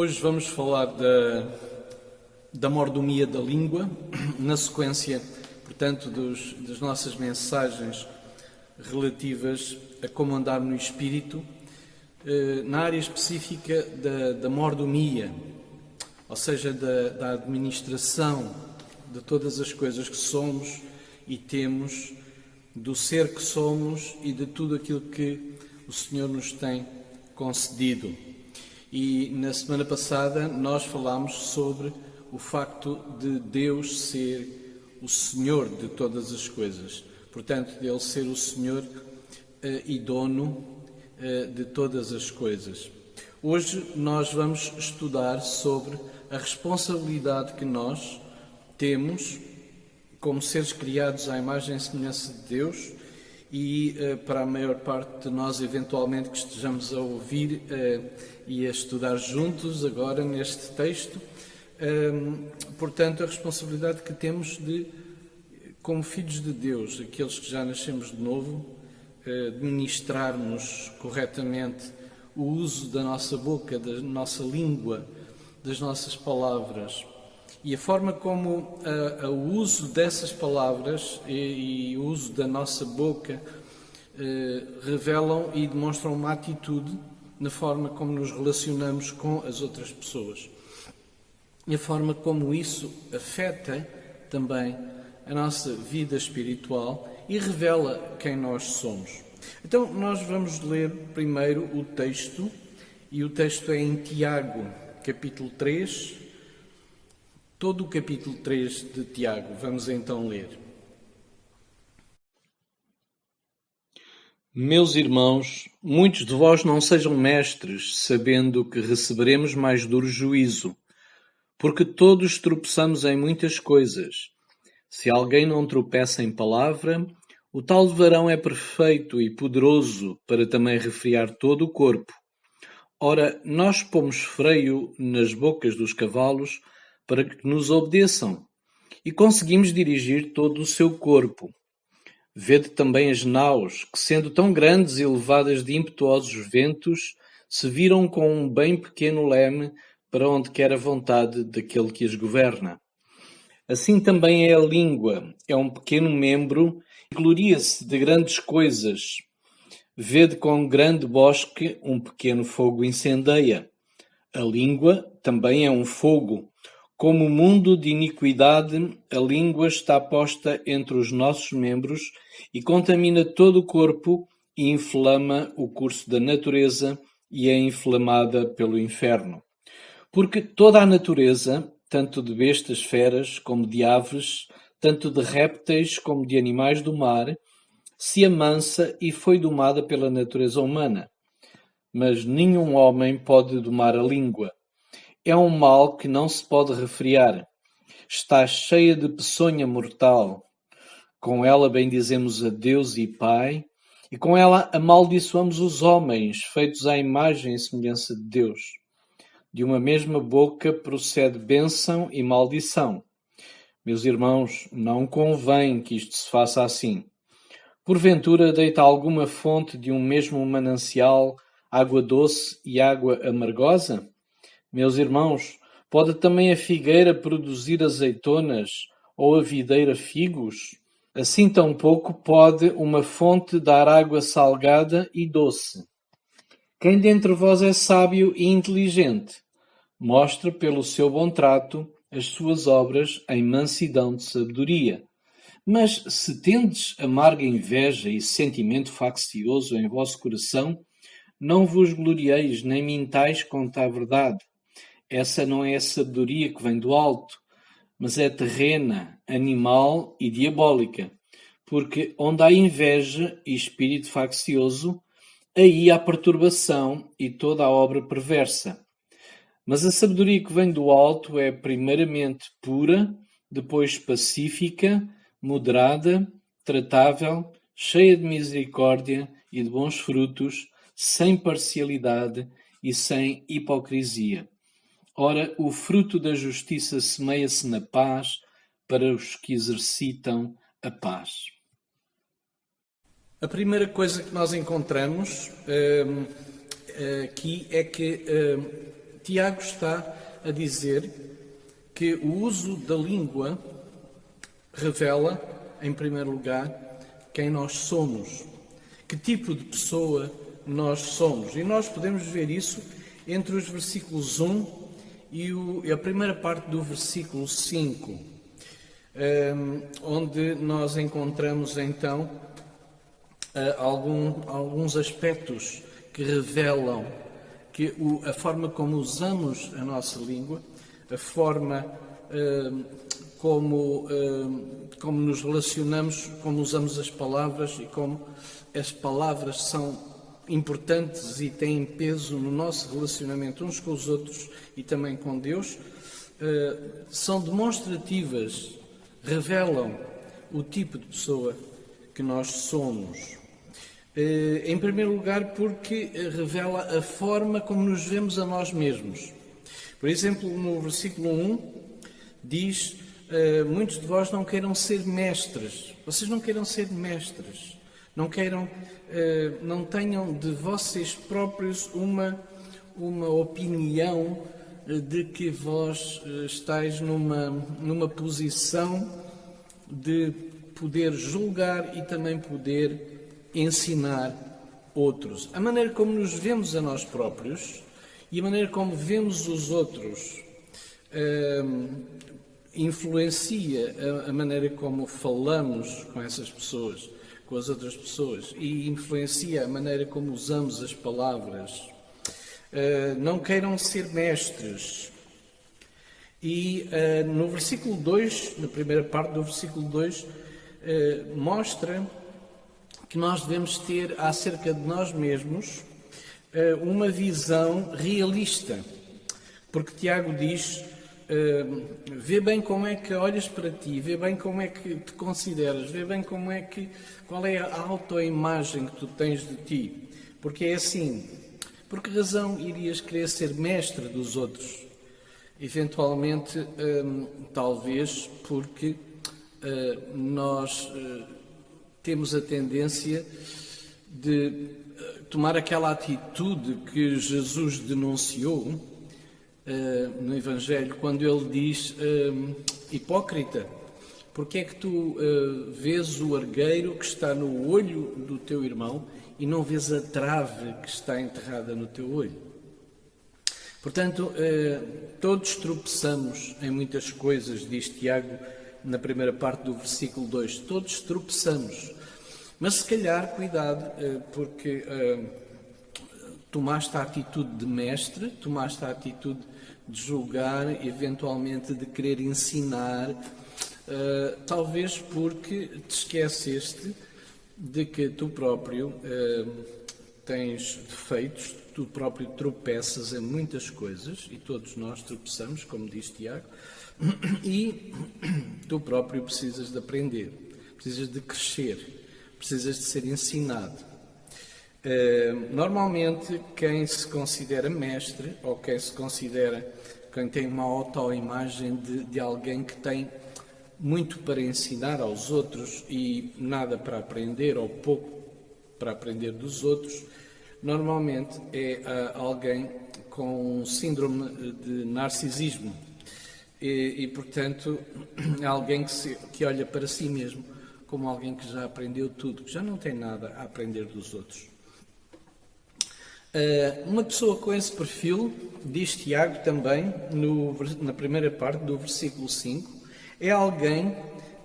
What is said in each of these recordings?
Hoje vamos falar da mordomia da língua, na sequência, portanto, das nossas mensagens relativas a como andar no Espírito, na área específica da mordomia, ou seja, da administração de todas as coisas que somos e temos, do ser que somos e de tudo aquilo que o Senhor nos tem concedido. E na semana passada nós falámos sobre o facto de Deus ser o Senhor de todas as coisas. Portanto, de Ele ser o Senhor e dono de todas as coisas. Hoje nós vamos estudar sobre a responsabilidade que nós temos como seres criados à imagem e semelhança de Deus e para a maior parte de nós, eventualmente, que estejamos a ouvir e a estudar juntos agora neste texto, portanto, a responsabilidade que temos de, como filhos de Deus, aqueles que já nascemos de novo, administrarmos corretamente o uso da nossa boca, da nossa língua, das nossas palavras. E a forma como o uso dessas palavras e o uso da nossa boca revelam e demonstram uma atitude na forma como nos relacionamos com as outras pessoas. E a forma como isso afeta também a nossa vida espiritual e revela quem nós somos. Então, nós vamos ler primeiro o texto, e o texto é em Tiago, capítulo 3, todo o capítulo 3 de Tiago. Vamos então ler. Meus irmãos, muitos de vós não sejam mestres, sabendo que receberemos mais duro juízo, porque todos tropeçamos em muitas coisas. Se alguém não tropeça em palavra, o tal varão é perfeito e poderoso para também refrear todo o corpo. Ora, nós pomos freio nas bocas dos cavalos para que nos obedeçam, e conseguimos dirigir todo o seu corpo. Vede também as naus, que sendo tão grandes e levadas de impetuosos ventos, se viram com um bem pequeno leme para onde quer a vontade daquele que as governa. Assim também é a língua, é um pequeno membro e gloria-se de grandes coisas. Vede com grande bosque um pequeno fogo incendeia. A língua também é um fogo. Como mundo de iniquidade, a língua está posta entre os nossos membros e contamina todo o corpo e inflama o curso da natureza e é inflamada pelo inferno. Porque toda a natureza, tanto de bestas feras como de aves, tanto de répteis como de animais do mar, se amansa e foi domada pela natureza humana. Mas nenhum homem pode domar a língua. É um mal que não se pode refrear. Está cheia de peçonha mortal. Com ela bendizemos a Deus e Pai, e com ela amaldiçoamos os homens, feitos à imagem e semelhança de Deus. De uma mesma boca procede bênção e maldição. Meus irmãos, não convém que isto se faça assim. Porventura deita alguma fonte de um mesmo manancial água doce e água amargosa? Meus irmãos, pode também a figueira produzir azeitonas ou a videira figos? Assim tampouco pode uma fonte dar água salgada e doce. Quem dentre vós é sábio e inteligente, mostre pelo seu bom trato as suas obras em mansidão de sabedoria. Mas se tendes amarga inveja e sentimento faccioso em vosso coração, não vos glorieis nem mintais contra a verdade. Essa não é a sabedoria que vem do alto, mas é terrena, animal e diabólica. Porque onde há inveja e espírito faccioso, aí há perturbação e toda a obra perversa. Mas a sabedoria que vem do alto é primeiramente pura, depois pacífica, moderada, tratável, cheia de misericórdia e de bons frutos, sem parcialidade e sem hipocrisia. Ora, o fruto da justiça semeia-se na paz para os que exercitam a paz. A primeira coisa que nós encontramos aqui é que Tiago está a dizer que o uso da língua revela, em primeiro lugar, quem nós somos, que tipo de pessoa nós somos. E nós podemos ver isso entre os versículos 1 e a primeira parte do versículo 5, onde nós encontramos então alguns aspectos que revelam que a forma como usamos a nossa língua, a forma como nos relacionamos, como usamos as palavras e como as palavras são importantes e têm peso no nosso relacionamento uns com os outros e também com Deus, são demonstrativas, revelam o tipo de pessoa que nós somos. Em primeiro lugar, porque revela a forma como nos vemos a nós mesmos. Por exemplo, no versículo 1 diz: muitos de vós não queiram ser mestres. Vocês não queiram ser mestres. Não tenham de vocês próprios uma opinião de que vós estáis numa posição de poder julgar e também poder ensinar outros. A maneira como nos vemos a nós próprios e a maneira como vemos os outros influencia a maneira como falamos com essas pessoas, com as outras pessoas, e influencia a maneira como usamos as palavras. Não queiram ser mestres. E no versículo 2, na primeira parte do versículo 2, mostra que nós devemos ter acerca de nós mesmos uma visão realista. Porque Tiago diz: vê bem como é que olhas para ti, vê bem como é que te consideras, vê bem qual é a autoimagem que tu tens de ti. Porque é assim, por que razão irias querer ser mestre dos outros? Eventualmente, talvez porque nós temos a tendência de tomar aquela atitude que Jesus denunciou no Evangelho, quando ele diz: hipócrita, porque é que tu vês o argueiro que está no olho do teu irmão e não vês a trave que está enterrada no teu olho? Portanto, todos tropeçamos em muitas coisas, diz Tiago na primeira parte do versículo 2. Todos tropeçamos. Mas se calhar, cuidado, porque tomaste a atitude de mestre, tomaste a atitude de julgar, eventualmente de querer ensinar, talvez porque te esqueceste de que tu próprio tens defeitos, tu próprio tropeças em muitas coisas, e todos nós tropeçamos, como diz Tiago, e tu próprio precisas de aprender, precisas de crescer, precisas de ser ensinado. Normalmente, quem se considera mestre, ou quem tem uma autoimagem de alguém que tem muito para ensinar aos outros e nada para aprender, ou pouco para aprender dos outros, normalmente é alguém com síndrome de narcisismo e portanto, é alguém que olha para si mesmo como alguém que já aprendeu tudo, que já não tem nada a aprender dos outros. Uma pessoa com esse perfil, diz Tiago também, na primeira parte do versículo 5, é alguém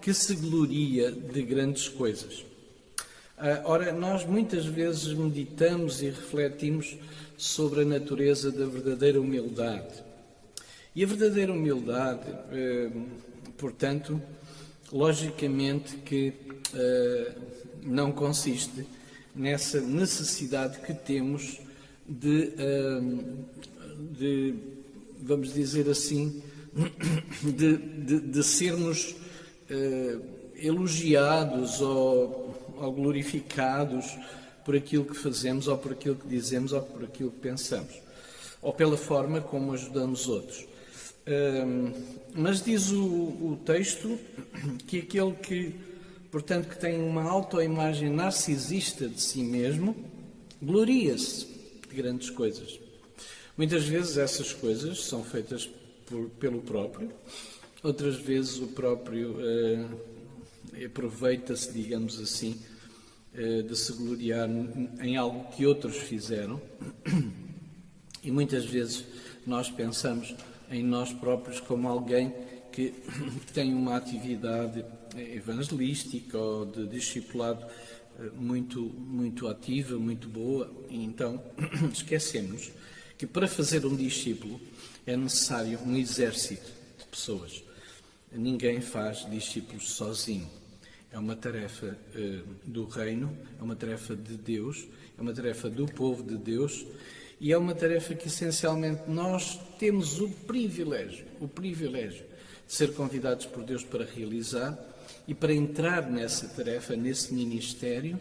que se gloria de grandes coisas. Ora, nós muitas vezes meditamos e refletimos sobre a natureza da verdadeira humildade. E a verdadeira humildade, portanto, logicamente que não consiste nessa necessidade que temos de vamos dizer assim, de sermos elogiados ou glorificados por aquilo que fazemos, ou por aquilo que dizemos, ou por aquilo que pensamos, ou pela forma como ajudamos outros. Mas diz o texto que aquele que, portanto, que tem uma autoimagem narcisista de si mesmo, gloria-se de grandes coisas. Muitas vezes essas coisas são feitas pelo próprio, outras vezes o próprio aproveita-se, digamos assim, de se gloriar em algo que outros fizeram, e muitas vezes nós pensamos em nós próprios como alguém que tem uma atividade evangelística ou de discipulado muito ativa, muito boa, e então esquecemos que para fazer um discípulo é necessário um exército de pessoas. Ninguém faz discípulos sozinho. É uma tarefa do reino, é uma tarefa de Deus, é uma tarefa do povo de Deus, e é uma tarefa que essencialmente nós temos o privilégio de ser convidados por Deus para realizar e para entrar nessa tarefa, nesse ministério.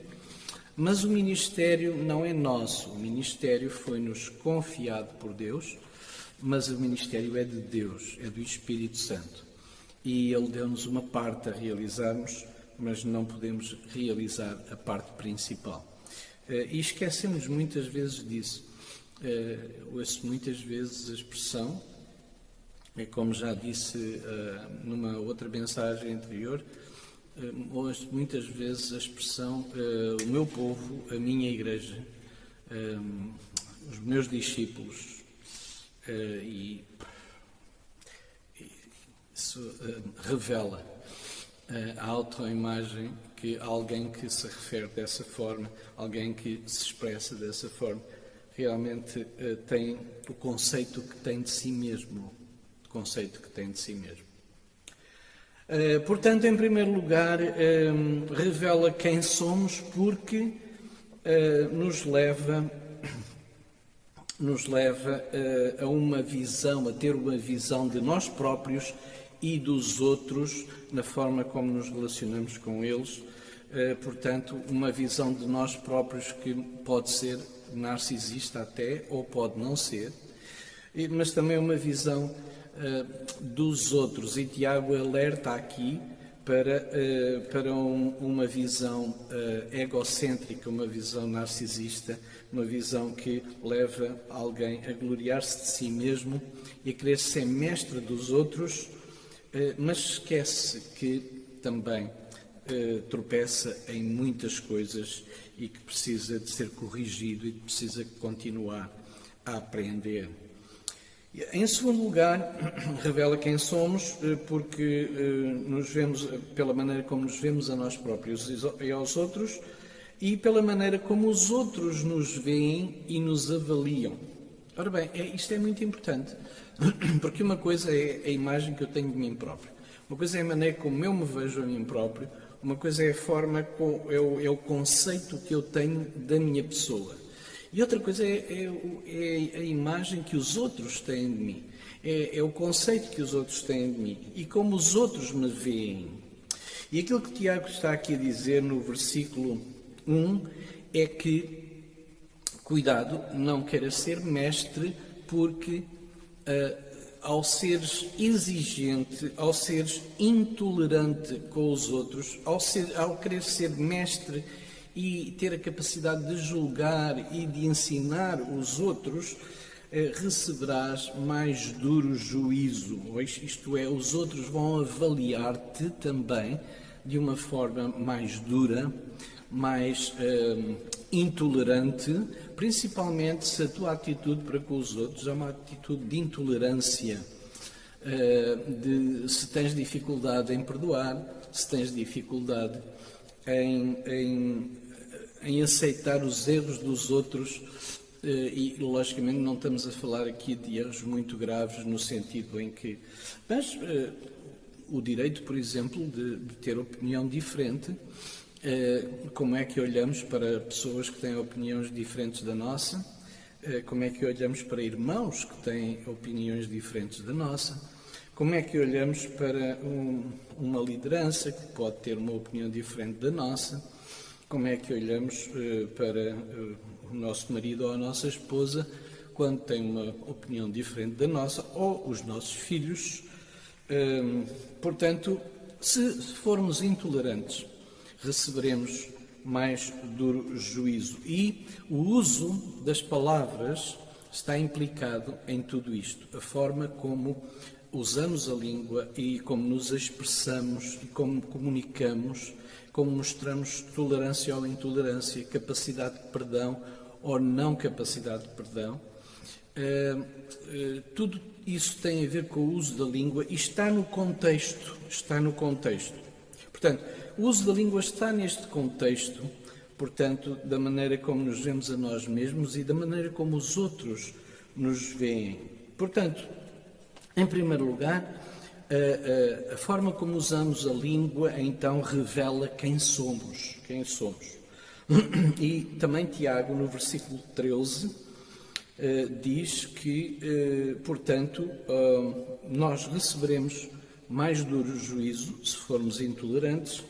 Mas o ministério não é nosso, o ministério foi-nos confiado por Deus, mas o ministério é de Deus, é do Espírito Santo. E Ele deu-nos uma parte a realizarmos, mas não podemos realizar a parte principal. E esquecemos muitas vezes disso. Ouço muitas vezes a expressão, como já disse numa outra mensagem anterior, ouço muitas vezes a expressão o meu povo, a minha igreja, os meus discípulos, e isso revela a autoimagem que alguém que se refere dessa forma, alguém que se expressa dessa forma, realmente tem o conceito que tem de si mesmo. Portanto, em primeiro lugar, revela quem somos porque nos leva a uma visão, a ter uma visão de nós próprios e dos outros, na forma como nos relacionamos com eles. Portanto, uma visão de nós próprios que pode ser narcisista até, ou pode não ser, mas também uma visão dos outros. E Tiago alerta aqui para uma visão egocêntrica, uma visão narcisista, uma visão que leva alguém a gloriar-se de si mesmo e a querer ser mestre dos outros, mas esquece que também tropeça em muitas coisas e que precisa de ser corrigido e que precisa continuar a aprender. Em segundo lugar, revela quem somos, porque nos vemos pela maneira como nos vemos a nós próprios e aos outros, e pela maneira como os outros nos veem e nos avaliam. Ora bem, isto é muito importante, porque uma coisa é a imagem que eu tenho de mim próprio, uma coisa é a maneira como eu me vejo a mim próprio, uma coisa é a forma, é o conceito que eu tenho da minha pessoa. E outra coisa é a imagem que os outros têm de mim, é o conceito que os outros têm de mim e como os outros me veem. E aquilo que Tiago está aqui a dizer no versículo 1 é que, cuidado, não queiras ser mestre, porque ao seres exigente, ao seres intolerante com os outros, ao querer ser mestre e ter a capacidade de julgar e de ensinar os outros, receberás mais duro juízo. Isto é, os outros vão avaliar-te também de uma forma mais dura, mais intolerante, principalmente se a tua atitude para com os outros é uma atitude de intolerância, se tens dificuldade em perdoar, se tens dificuldade em aceitar os erros dos outros, e logicamente não estamos a falar aqui de erros muito graves no sentido em que... Mas o direito, por exemplo, de ter opinião diferente, como é que olhamos para pessoas que têm opiniões diferentes da nossa, como é que olhamos para irmãos que têm opiniões diferentes da nossa, como é que olhamos para uma liderança que pode ter uma opinião diferente da nossa, como é que olhamos para o nosso marido ou a nossa esposa quando tem uma opinião diferente da nossa, ou os nossos filhos. Portanto, se formos intolerantes, receberemos mais duro juízo. E o uso das palavras está implicado em tudo isto. A forma como usamos a língua e como nos expressamos e como comunicamos, como mostramos tolerância ou intolerância, capacidade de perdão ou não capacidade de perdão. Tudo isso tem a ver com o uso da língua e está no contexto. Portanto, o uso da língua está neste contexto, portanto, da maneira como nos vemos a nós mesmos e da maneira como os outros nos veem. Portanto, em primeiro lugar, a forma como usamos a língua, então, revela quem somos. E também Tiago, no versículo 13, diz que, portanto, nós receberemos mais duro juízo se formos intolerantes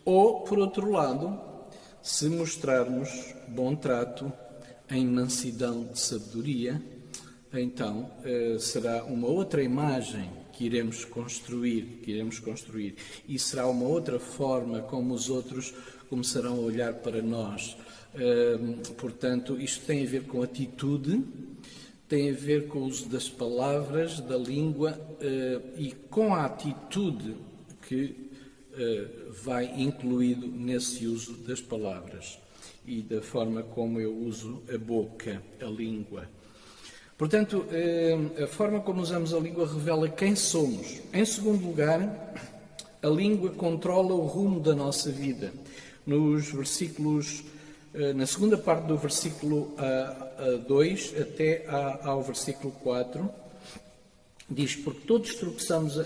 ou, por outro lado, se mostrarmos bom trato em mansidão de sabedoria, então será uma outra imagem que iremos construir e será uma outra forma como os outros começarão a olhar para nós. Portanto, isto tem a ver com atitude, tem a ver com o uso das palavras, da língua e com a atitude que vai incluído nesse uso das palavras e da forma como eu uso a boca, a língua. Portanto, a forma como usamos a língua revela quem somos. Em segundo lugar, a língua controla o rumo da nossa vida. Nos versículos, na segunda parte do versículo 2 até ao versículo 4, diz, porque todos tropeçamos a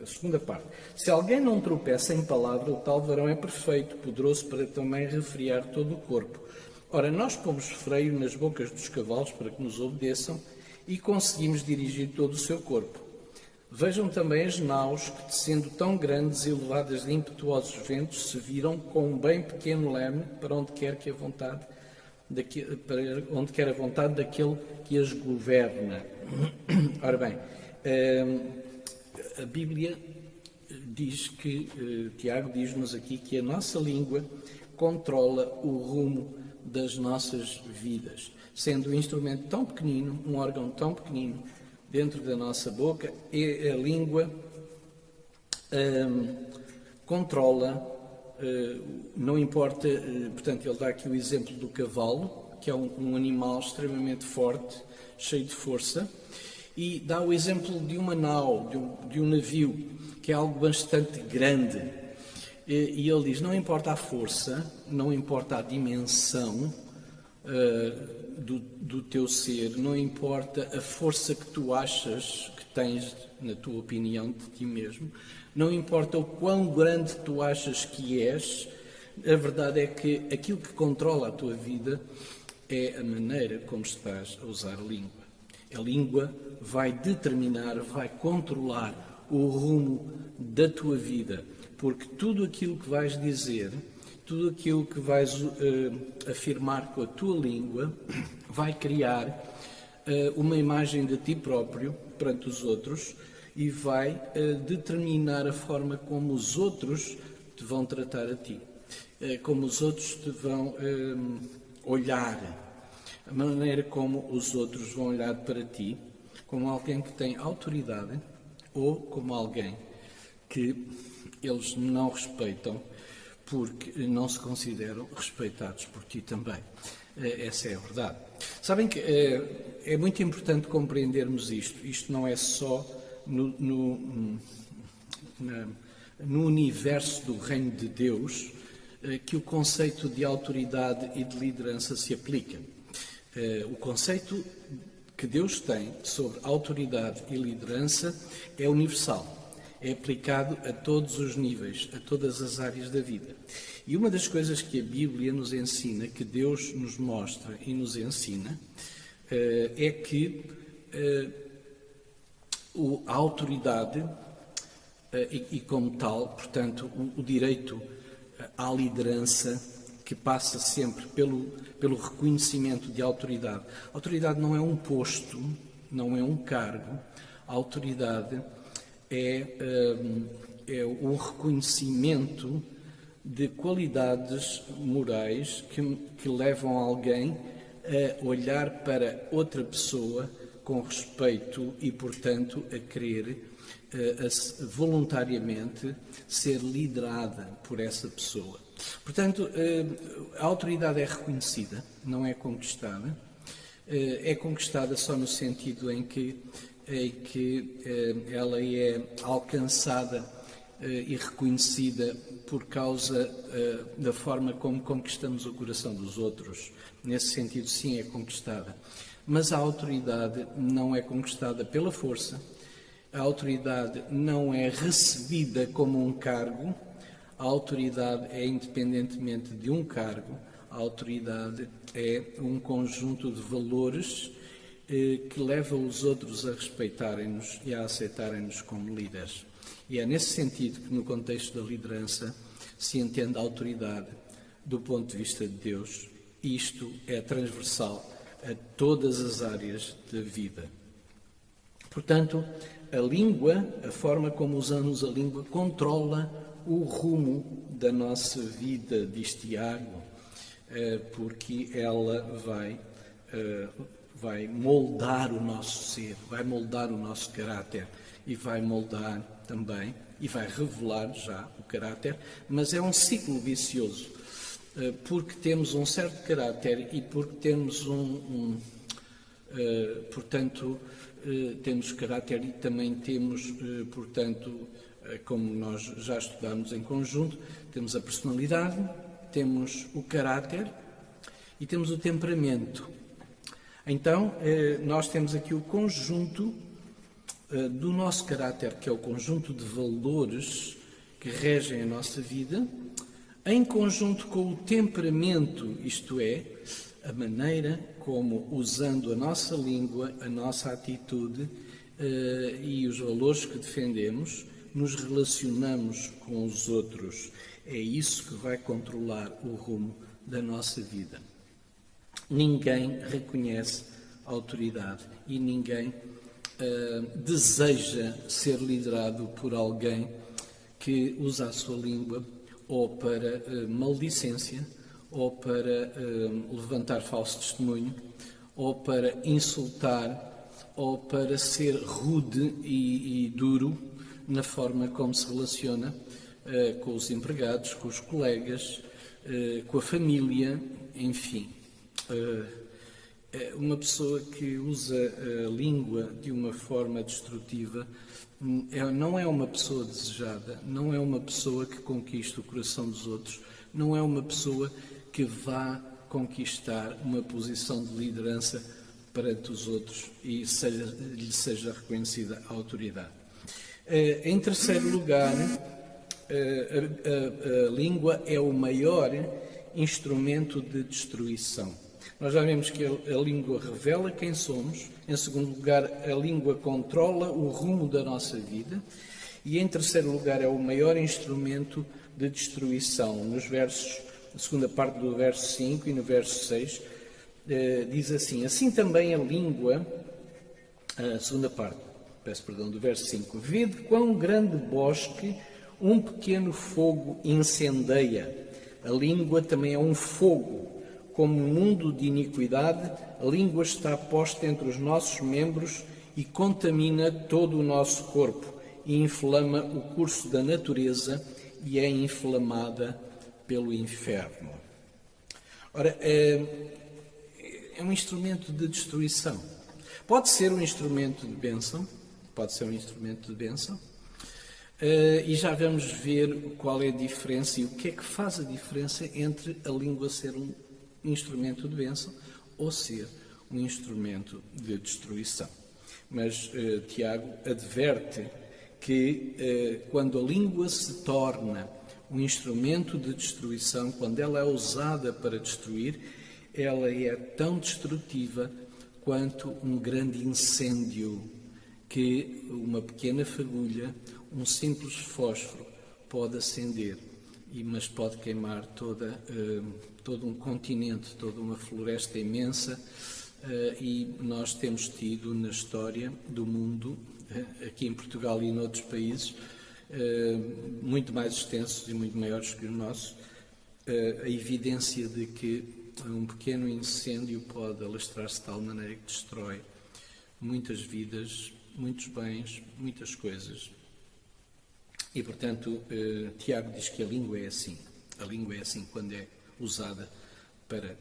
segunda parte. Se alguém não tropeça em palavra, o tal varão é perfeito, poderoso para também refrear todo o corpo. Ora, nós pomos freio nas bocas dos cavalos para que nos obedeçam e conseguimos dirigir todo o seu corpo. Vejam também as naus que, sendo tão grandes e levadas de impetuosos ventos, se viram com um bem pequeno leme para onde quer a vontade daquele que as governa. Ora bem, a Bíblia diz que, Tiago diz-nos aqui que a nossa língua controla o rumo das nossas vidas, sendo um instrumento tão pequenino, um órgão tão pequenino dentro da nossa boca, e a língua controla, não importa, portanto, ele dá aqui o exemplo do cavalo, que é um animal extremamente forte, cheio de força, e dá o exemplo de uma nau, de um navio, que é algo bastante grande. E ele diz, não importa a força, não importa a dimensão do teu ser, não importa a força que tu achas que tens, na tua opinião, de ti mesmo, não importa o quão grande tu achas que és, a verdade é que aquilo que controla a tua vida é a maneira como estás a usar a língua. A língua vai determinar, vai controlar o rumo da tua vida, porque tudo aquilo que vais dizer, tudo aquilo que vais afirmar com a tua língua, vai criar uma imagem de ti próprio perante os outros e vai determinar a forma como os outros te vão tratar a ti, como os outros te vão olhar, a maneira como os outros vão olhar para ti, como alguém que tem autoridade ou como alguém que eles não respeitam porque não se consideram respeitados por ti também. Essa é a verdade. Sabem que é muito importante compreendermos isto. Isto não é só no universo do reino de Deus que o conceito de autoridade e de liderança se aplica. O conceito que Deus tem sobre autoridade e liderança é universal. É aplicado a todos os níveis, a todas as áreas da vida. E uma das coisas que a Bíblia nos ensina, que Deus nos mostra e nos ensina, é que a autoridade e como tal, portanto, o direito à liderança, que passa sempre pelo reconhecimento de autoridade. A autoridade não é um posto, não é um cargo. A autoridade é um reconhecimento de qualidades morais que levam alguém a olhar para outra pessoa com respeito e, portanto, a querer voluntariamente ser liderada por essa pessoa. Portanto, a autoridade é reconhecida, não é conquistada. É conquistada só no sentido em que ela é alcançada e reconhecida por causa da forma como conquistamos o coração dos outros. Nesse sentido, sim, é conquistada. Mas a autoridade não é conquistada pela força, a autoridade não é recebida como um cargo, a autoridade é independentemente de um cargo, a autoridade é um conjunto de valores que leva os outros a respeitarem-nos e a aceitarem-nos como líderes. E é nesse sentido que, no contexto da liderança, se entende a autoridade do ponto de vista de Deus. Isto é transversal a todas as áreas da vida. Portanto, a língua, a forma como usamos a língua, controla o rumo da nossa vida, diz Tiago, porque ela vai moldar o nosso ser, vai moldar o nosso caráter e vai moldar também, e vai revelar já o caráter, mas é um ciclo vicioso, porque temos um certo caráter e porque temos portanto, temos caráter e também temos, portanto, como nós já estudamos em conjunto, temos a personalidade, temos o caráter e temos o temperamento. Então, nós temos aqui o conjunto do nosso caráter, que é o conjunto de valores que regem a nossa vida, em conjunto com o temperamento, isto é, a maneira como, usando a nossa língua, a nossa atitude e os valores que defendemos, nos relacionamos com os outros. É isso que vai controlar o rumo da nossa vida. Ninguém reconhece a autoridade e ninguém deseja ser liderado por alguém que usa a sua língua ou para maldicência, ou para levantar falso testemunho, ou para insultar, ou para ser rude e duro na forma como se relaciona com os empregados, com os colegas, com a família, enfim. Uma pessoa que usa a língua de uma forma destrutiva não é uma pessoa desejada, não é uma pessoa que conquista o coração dos outros, não é uma pessoa que vá conquistar uma posição de liderança perante os outros e lhe seja reconhecida a autoridade. Em terceiro lugar, a língua é o maior instrumento de destruição. Nós já vemos que a língua revela quem somos. Em segundo lugar, a língua controla o rumo da nossa vida. E em terceiro lugar, é o maior instrumento de destruição. Nos versos, na segunda parte do verso 5 e no verso 6, diz assim: assim também a língua, a segunda parte, peço perdão, do verso 5, vede quão grande bosque um pequeno fogo incendeia. A língua também é um fogo. Como um mundo de iniquidade, a língua está posta entre os nossos membros e contamina todo o nosso corpo e inflama o curso da natureza e é inflamada pelo inferno. Ora, é um instrumento de destruição. Pode ser um instrumento de bênção, e já vamos ver qual é a diferença e o que é que faz a diferença entre a língua ser um instrumento de bênção ou ser um instrumento de destruição. Mas Tiago adverte que quando a língua se torna um instrumento de destruição, quando ela é usada para destruir, ela é tão destrutiva quanto um grande incêndio que uma pequena fagulha, um simples fósforo pode acender, mas pode queimar todo um continente, toda uma floresta imensa, e nós temos tido na história do mundo, aqui em Portugal e noutros países, muito mais extensos e muito maiores que o nosso, a evidência de que um pequeno incêndio pode alastrar-se de tal maneira que destrói muitas vidas, muitos bens, muitas coisas. E, portanto, Tiago diz que a língua é assim. A língua é assim quando é usada para,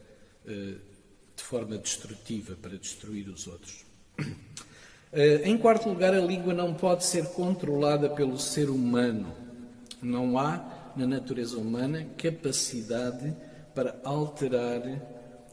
de forma destrutiva, para destruir os outros. Em quarto lugar, a língua não pode ser controlada pelo ser humano. Não há, na natureza humana, capacidade para alterar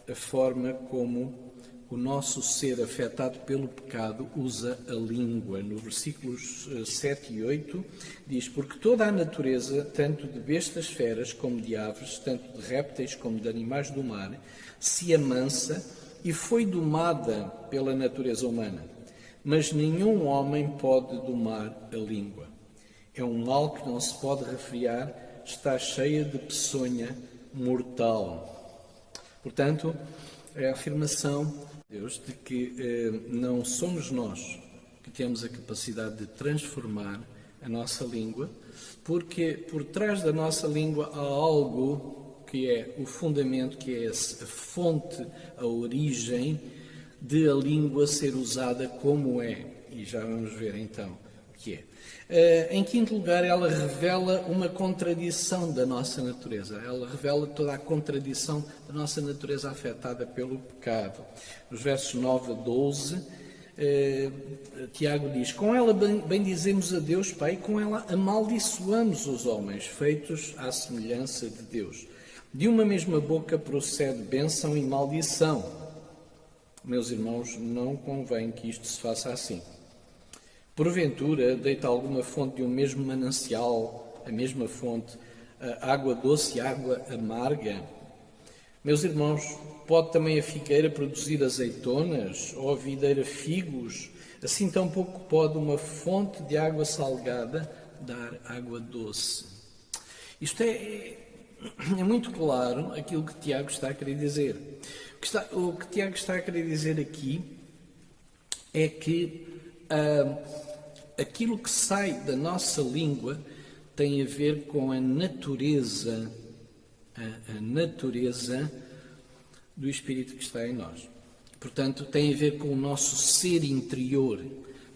a forma como o nosso ser afetado pelo pecado usa a língua. No versículos 7 e 8 diz: porque toda a natureza, tanto de bestas feras como de aves, tanto de répteis como de animais do mar, se amansa e foi domada pela natureza humana. Mas nenhum homem pode domar a língua. É um mal que não se pode refrear, está cheia de peçonha mortal. Portanto, é a afirmação de Deus de que não somos nós que temos a capacidade de transformar a nossa língua, porque por trás da nossa língua há algo que é o fundamento, que é a fonte, a origem de a língua ser usada como é. E já vamos ver então o que é. Em quinto lugar, ela revela uma contradição da nossa natureza. Ela revela toda a contradição da nossa natureza afetada pelo pecado. Nos versos 9 a 12, Tiago diz: com ela bendizemos a Deus Pai, com ela amaldiçoamos os homens, feitos à semelhança de Deus. De uma mesma boca procede bênção e maldição. Meus irmãos, não convém que isto se faça assim. Porventura, deita alguma fonte de um mesmo manancial, a mesma fonte, água doce e água amarga? Meus irmãos, pode também a figueira produzir azeitonas, ou a videira figos? Assim tampouco pode uma fonte de água salgada dar água doce. Isto é muito claro aquilo que Tiago está a querer dizer. O que Tiago está a querer dizer aqui é que aquilo que sai da nossa língua tem a ver com a natureza do Espírito que está em nós. Portanto, tem a ver com o nosso ser interior,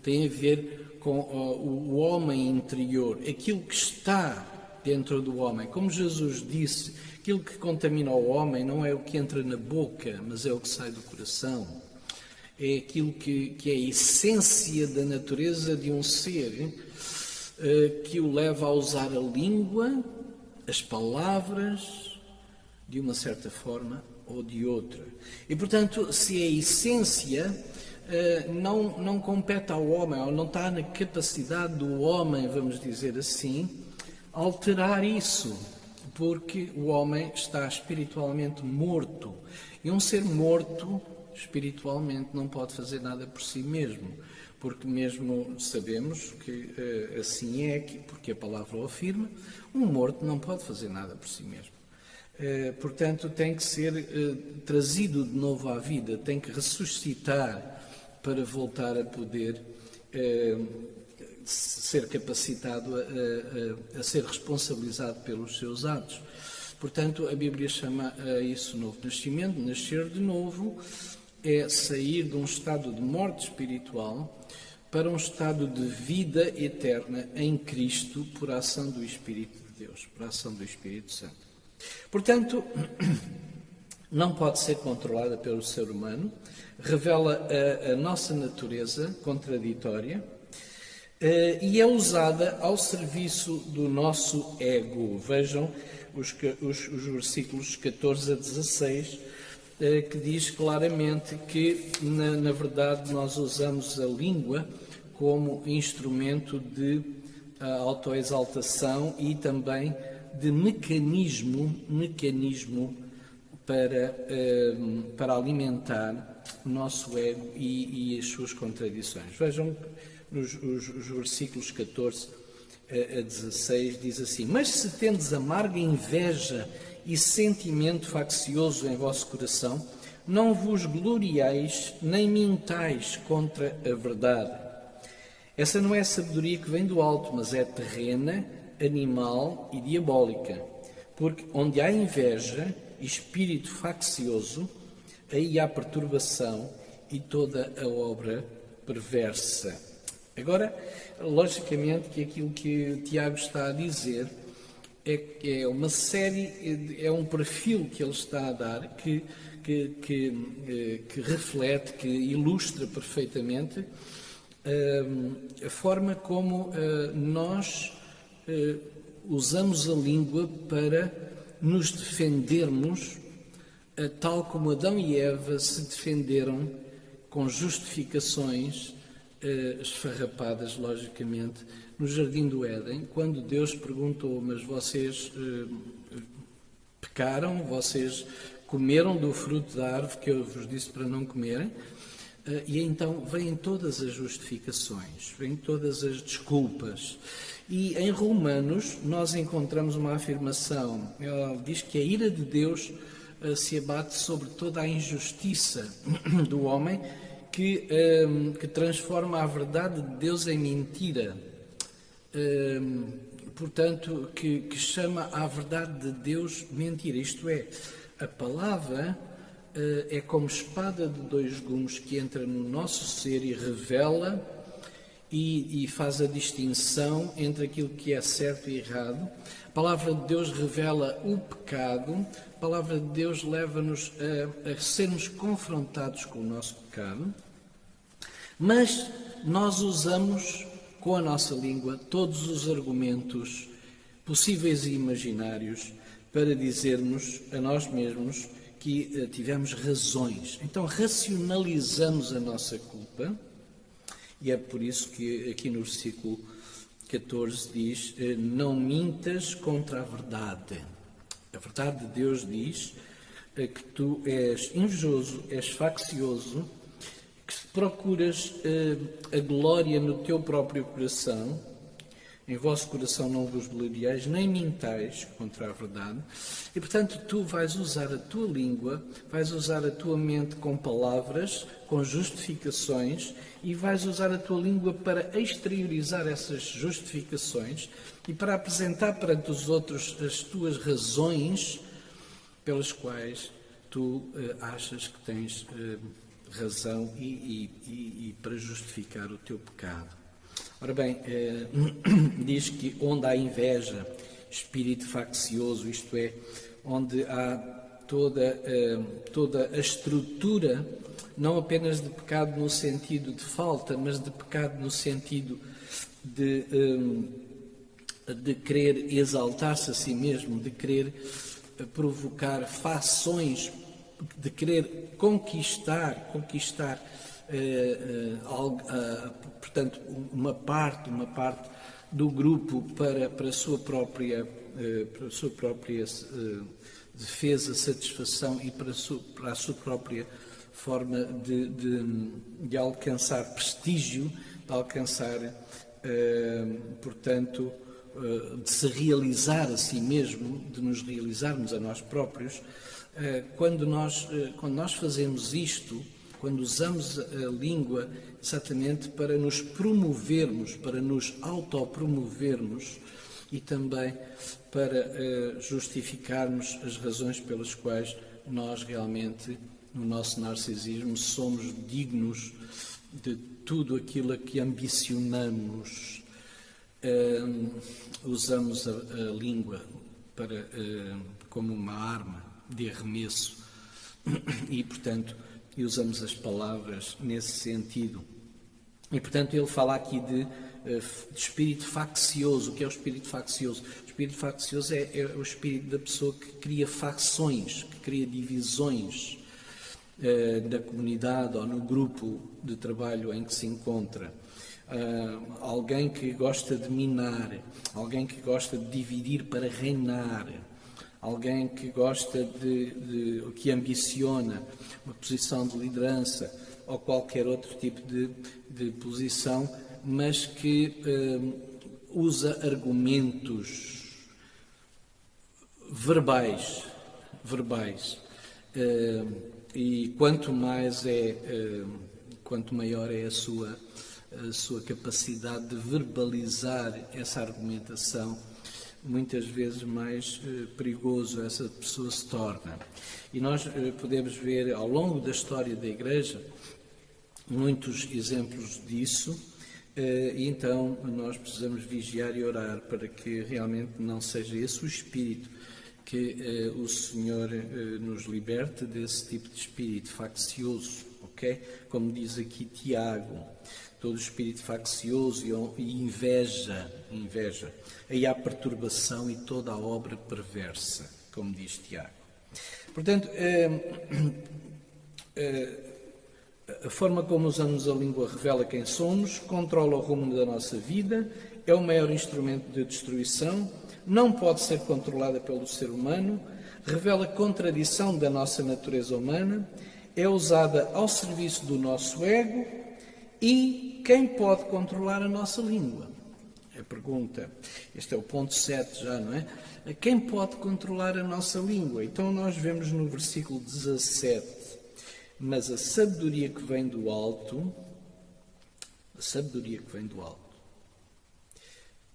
tem a ver com o homem interior, aquilo que está dentro do homem. Como Jesus disse, aquilo que contamina o homem não é o que entra na boca, mas é o que sai do coração. É aquilo que é a essência da natureza de um ser que o leva a usar a língua, as palavras, de uma certa forma ou de outra. E, portanto, se a essência não compete ao homem, ou não está na capacidade do homem, vamos dizer assim, alterar isso, porque o homem está espiritualmente morto. E um ser morto espiritualmente não pode fazer nada por si mesmo, porque mesmo sabemos que assim é, porque a palavra o afirma, um morto não pode fazer nada por si mesmo. Portanto, tem que ser trazido de novo à vida, tem que ressuscitar para voltar a poder ser capacitado a ser responsabilizado pelos seus atos. Portanto, a Bíblia chama a isso novo nascimento. Nascer de novo é sair de um estado de morte espiritual para um estado de vida eterna em Cristo por ação do Espírito de Deus, por ação do Espírito Santo. Portanto, não pode ser controlada pelo ser humano, revela a nossa natureza contraditória e é usada ao serviço do nosso ego. Vejam os versículos 14 a 16, que diz claramente que, na verdade, nós usamos a língua como instrumento de autoexaltação e também de mecanismo para alimentar o nosso ego e as suas contradições. Vejam os versículos 14 a 16, diz assim: mas se tendes amarga inveja e sentimento faccioso em vosso coração, não vos gloriais nem mintais contra a verdade. Essa não é a sabedoria que vem do alto, mas é terrena, animal e diabólica. Porque onde há inveja, e espírito faccioso, aí há perturbação e toda a obra perversa. Agora, logicamente que aquilo que Tiago está a dizer é uma série, é um perfil que ele está a dar que reflete, que ilustra perfeitamente a forma como nós usamos a língua para nos defendermos, tal como Adão e Eva se defenderam com justificações esfarrapadas, logicamente, no Jardim do Éden, quando Deus perguntou: mas vocês pecaram, vocês comeram do fruto da árvore que eu vos disse para não comerem? E então vêm todas as justificações, vêm todas as desculpas. E em Romanos nós encontramos uma afirmação, ela diz que a ira de Deus se abate sobre toda a injustiça do homem que transforma a verdade de Deus em mentira. Portanto, que chama a verdade de Deus mentira. Isto é, a palavra é como espada de dois gumes que entra no nosso ser e revela e faz a distinção entre aquilo que é certo e errado. A palavra de Deus revela o pecado. A palavra de Deus leva-nos a sermos confrontados com o nosso pecado. Mas nós usamos com a nossa língua todos os argumentos possíveis e imaginários para dizermos a nós mesmos que tivemos razões. Então racionalizamos a nossa culpa, e é por isso que aqui no versículo 14 diz: não mintas contra a verdade. A verdade de Deus diz que tu és invejoso, és faccioso, que procuras a glória no teu próprio coração. Em vosso coração não vos gloriais, nem mintais contra a verdade. E, portanto, tu vais usar a tua língua, vais usar a tua mente com palavras, com justificações, e vais usar a tua língua para exteriorizar essas justificações e para apresentar perante os outros as tuas razões pelas quais tu achas que tens razão e para justificar o teu pecado. Ora bem, diz que onde há inveja, espírito faccioso, isto é, onde há toda a estrutura, não apenas de pecado no sentido de falta, mas de pecado no sentido de querer exaltar-se a si mesmo, de querer provocar fações, de querer conquistar portanto, uma parte do grupo para a sua própria defesa, satisfação e para a sua própria forma de alcançar prestígio, de alcançar, portanto, de se realizar a si mesmo, de nos realizarmos a nós próprios. Quando nós fazemos isto, quando usamos a língua exatamente para nos promovermos, para nos autopromovermos e também para justificarmos as razões pelas quais nós realmente, no nosso narcisismo, somos dignos de tudo aquilo a que ambicionamos. Usamos a língua como uma arma de arremesso e, portanto, usamos as palavras nesse sentido. E, portanto, ele fala aqui de espírito faccioso. O que é o espírito faccioso? O espírito faccioso é o espírito da pessoa que cria facções, que cria divisões da comunidade ou no grupo de trabalho em que se encontra. Alguém que gosta de minar, alguém que gosta de dividir para reinar, alguém que gosta que ambiciona uma posição de liderança ou qualquer outro tipo de posição, mas que usa argumentos verbais. E quanto maior é a sua capacidade de verbalizar essa argumentação, muitas vezes mais perigoso essa pessoa se torna. E nós podemos ver ao longo da história da Igreja muitos exemplos disso, e então nós precisamos vigiar e orar para que realmente não seja esse o espírito, que o Senhor nos liberte desse tipo de espírito faccioso, ok? Como diz aqui Tiago, todo espírito faccioso e inveja, aí há perturbação e toda a obra perversa, como diz Tiago. Portanto, a forma como usamos a língua revela quem somos, controla o rumo da nossa vida, é o maior instrumento de destruição, não pode ser controlada pelo ser humano, revela contradição da nossa natureza humana, é usada ao serviço do nosso ego. E quem pode controlar a nossa língua? É a pergunta. Este é o ponto 7 já, não é? Quem pode controlar a nossa língua? Então nós vemos no versículo 17, mas a sabedoria que vem do alto,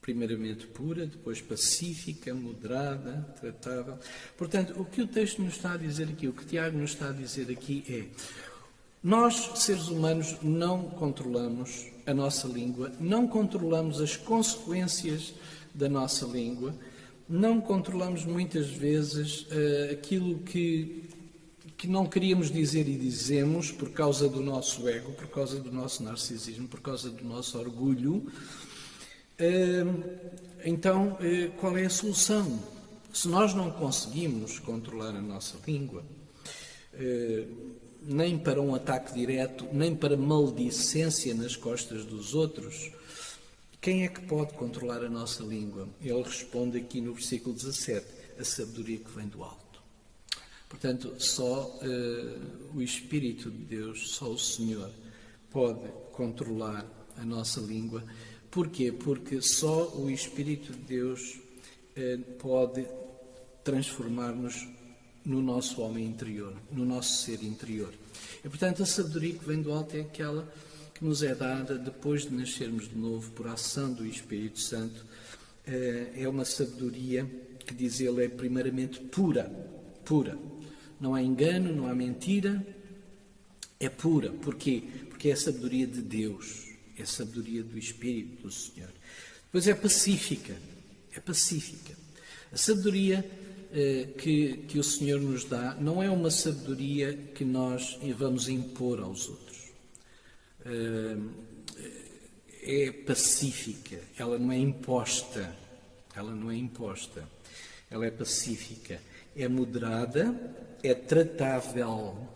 primeiramente pura, depois pacífica, moderada, tratável. Portanto, o que o texto nos está a dizer aqui, o que Tiago nos está a dizer aqui é: nós, seres humanos, não controlamos a nossa língua, não controlamos as consequências da nossa língua, não controlamos muitas vezes aquilo que não queríamos dizer e dizemos por causa do nosso ego, por causa do nosso narcisismo, por causa do nosso orgulho. Então, qual é a solução? Se nós não conseguimos controlar a nossa língua, nem para um ataque direto, nem para maldicência nas costas dos outros, quem é que pode controlar a nossa língua? Ele responde aqui no versículo 17, a sabedoria que vem do alto. Portanto, só o Espírito de Deus, só o Senhor pode controlar a nossa língua. Porquê? Porque só o Espírito de Deus pode transformar-nos no nosso homem interior, no nosso ser interior. E, portanto, a sabedoria que vem do alto é aquela que nos é dada depois de nascermos de novo por ação do Espírito Santo. É uma sabedoria que, diz ele, é primeiramente pura. Não há engano, não há mentira, é pura. Porquê? Porque é a sabedoria de Deus, é a sabedoria do Espírito do Senhor. Depois é pacífica. A sabedoria que o Senhor nos dá não é uma sabedoria que nós vamos impor aos outros. É pacífica, ela não é imposta, ela é pacífica, é moderada, é tratável,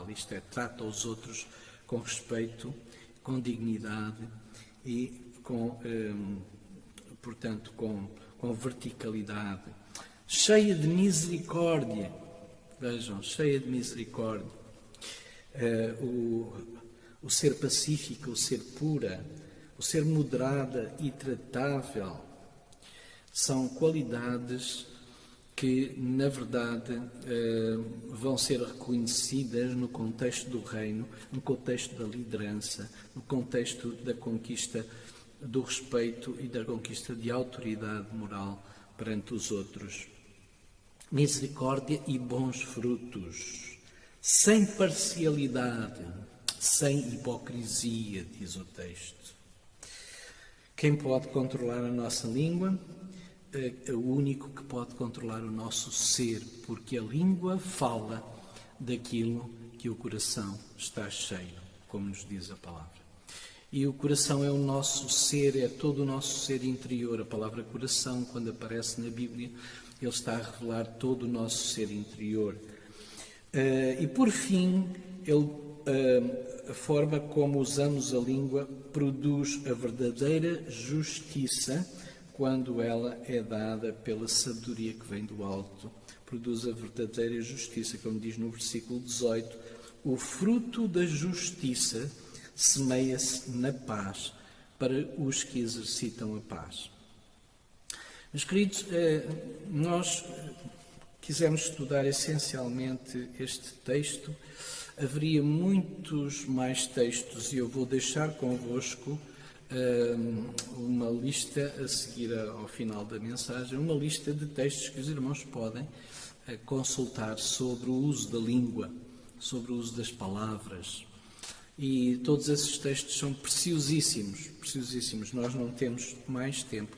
isto é, trata os outros com respeito, com dignidade e portanto, com verticalidade, cheia de misericórdia. Vejam, cheia de misericórdia. O ser pacífico, o ser pura, o ser moderada e tratável são qualidades que, na verdade, vão ser reconhecidas no contexto do reino, no contexto da liderança, no contexto da conquista do respeito e da conquista de autoridade moral perante os outros. Misericórdia e bons frutos, sem parcialidade, sem hipocrisia, diz o texto. Quem pode controlar a nossa língua? É o único que pode controlar o nosso ser, porque a língua fala daquilo que o coração está cheio, como nos diz a palavra. E o coração é o nosso ser, é todo o nosso ser interior. A palavra coração, quando aparece na Bíblia, ele está a revelar todo o nosso ser interior. E por fim, a forma como usamos a língua produz a verdadeira justiça quando ela é dada pela sabedoria que vem do alto. Produz a verdadeira justiça, como diz no versículo 18, o fruto da justiça semeia-se na paz para os que exercitam a paz. Meus queridos, nós quisemos estudar essencialmente este texto. Haveria muitos mais textos e eu vou deixar convosco uma lista, a seguir ao final da mensagem, uma lista de textos que os irmãos podem consultar sobre o uso da língua, sobre o uso das palavras. E todos esses textos são preciosíssimos, preciosíssimos. Nós não temos mais tempo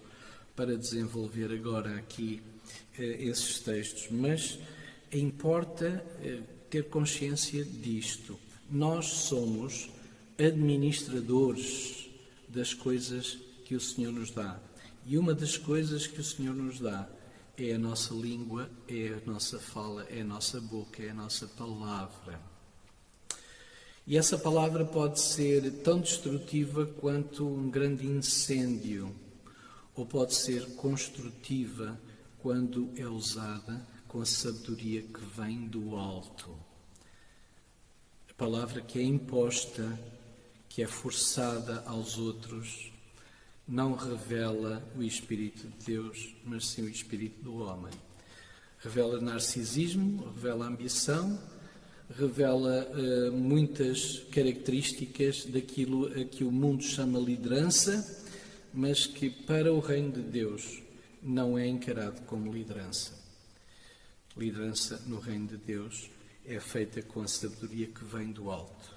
para desenvolver agora aqui esses textos, mas importa ter consciência disto. Nós somos administradores das coisas que o Senhor nos dá. E uma das coisas que o Senhor nos dá é a nossa língua, é a nossa fala, é a nossa boca, é a nossa palavra. E essa palavra pode ser tão destrutiva quanto um grande incêndio, ou pode ser construtiva quando é usada com a sabedoria que vem do alto. A palavra que é imposta, que é forçada aos outros, não revela o Espírito de Deus, mas sim o Espírito do homem. Revela narcisismo, revela ambição, revela muitas características daquilo a que o mundo chama liderança, mas que para o reino de Deus não é encarado como liderança. Liderança no reino de Deus é feita com a sabedoria que vem do alto,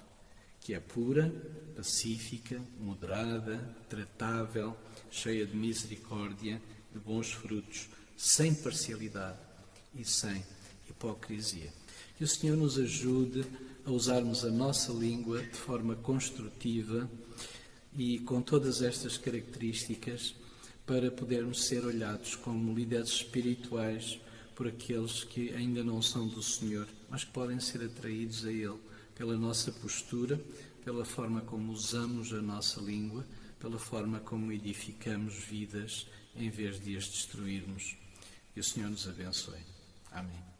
que é pura, pacífica, moderada, tratável, cheia de misericórdia, de bons frutos, sem parcialidade e sem hipocrisia. Que o Senhor nos ajude a usarmos a nossa língua de forma construtiva e com todas estas características para podermos ser olhados como líderes espirituais por aqueles que ainda não são do Senhor, mas que podem ser atraídos a Ele pela nossa postura, pela forma como usamos a nossa língua, pela forma como edificamos vidas em vez de as destruirmos. Que o Senhor nos abençoe. Amém.